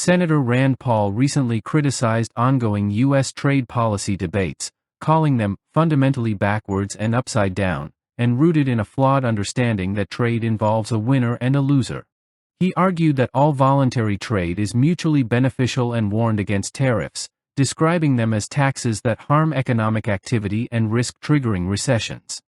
Senator Rand Paul recently criticized ongoing U.S. trade policy debates, calling them fundamentally backwards and upside down, and rooted in a flawed understanding that trade involves a winner and a loser. He argued that all voluntary trade is mutually beneficial and warned against tariffs, describing them as taxes that harm economic activity and risk triggering recessions.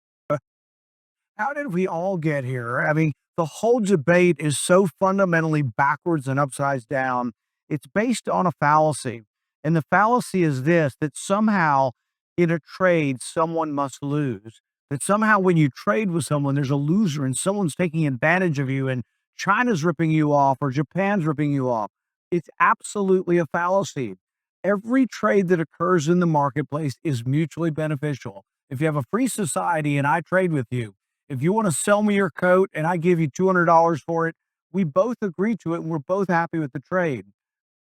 How did we all get here? I mean, the whole debate is so fundamentally backwards and upside down. It's based on a fallacy. And the fallacy is this, that somehow in a trade, someone must lose. That somehow when you trade with someone, there's a loser and someone's taking advantage of you and China's ripping you off or Japan's ripping you off. It's absolutely a fallacy. Every trade that occurs in the marketplace is mutually beneficial. If you have a free society and I trade with you, if you want to sell me your coat and I give you $200 for it, we both agree to it and we're both happy with the trade.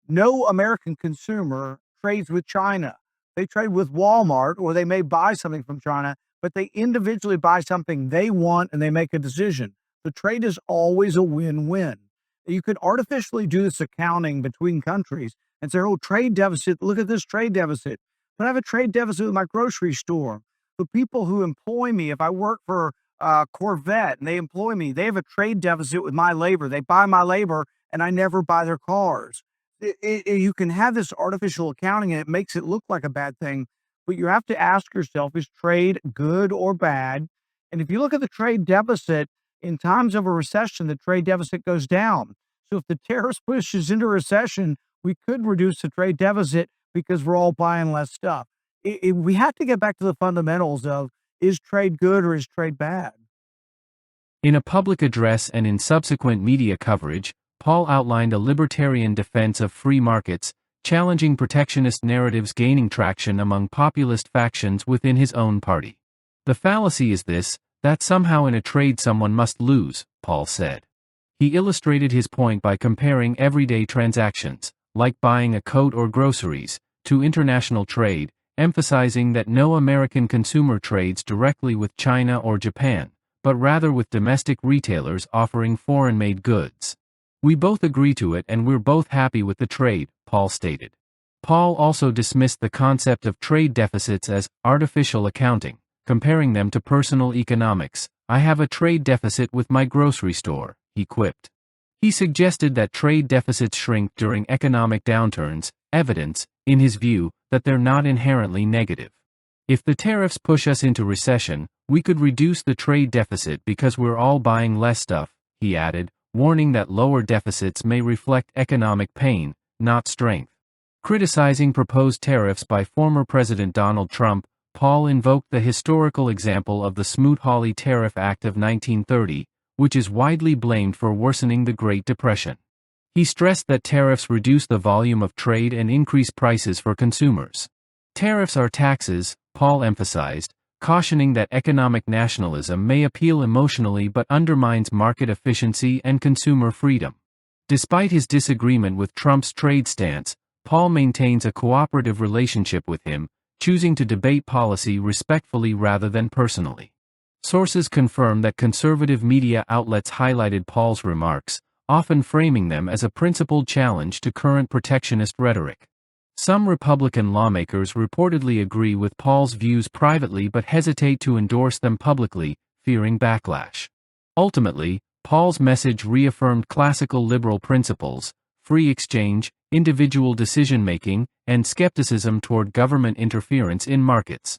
No American consumer trades with China. They trade with Walmart, or they may buy something from China, but they individually buy something they want and they make a decision. The trade is always a win-win. You can artificially do this accounting between countries and say, oh, trade deficit, look at this trade deficit. But I have a trade deficit with my grocery store. The people who employ me, if I work for Corvette and they employ me, they have a trade deficit with my labor. They buy my labor and I never buy their cars. You can have this artificial accounting and it makes it look like a bad thing, but you have to ask yourself, is trade good or bad? And if you look at the trade deficit, in times of a recession, the trade deficit goes down. So if the tariffs pushes into recession, we could reduce the trade deficit because we're all buying less stuff. We have to get back to the fundamentals of, is trade good or is trade bad? In a public address and in subsequent media coverage, Paul outlined a libertarian defense of free markets, challenging protectionist narratives gaining traction among populist factions within his own party. The fallacy is this, that somehow in a trade someone must lose, Paul said. He illustrated his point by comparing everyday transactions, like buying a coat or groceries, to international trade, emphasizing that no American consumer trades directly with China or Japan, but rather with domestic retailers offering foreign-made goods. We both agree to it and we're both happy with the trade, Paul stated. Paul also dismissed the concept of trade deficits as artificial accounting, comparing them to personal economics. I have a trade deficit with my grocery store, he quipped. He suggested that trade deficits shrink during economic downturns, evidence, in his view, that they're not inherently negative. If the tariffs push us into recession, we could reduce the trade deficit because we're all buying less stuff, he added, warning that lower deficits may reflect economic pain, not strength. Criticizing proposed tariffs by former President Donald Trump, Paul invoked the historical example of the Smoot-Hawley Tariff Act of 1930, which is widely blamed for worsening the Great Depression. He stressed that tariffs reduce the volume of trade and increase prices for consumers. Tariffs are taxes, Paul emphasized, cautioning that economic nationalism may appeal emotionally but undermines market efficiency and consumer freedom. Despite his disagreement with Trump's trade stance, Paul maintains a cooperative relationship with him, choosing to debate policy respectfully rather than personally. Sources confirm that conservative media outlets highlighted Paul's remarks, often framing them as a principled challenge to current protectionist rhetoric. Some Republican lawmakers reportedly agree with Paul's views privately but hesitate to endorse them publicly, fearing backlash. Ultimately, Paul's message reaffirmed classical liberal principles: free exchange, individual decision-making, and skepticism toward government interference in markets.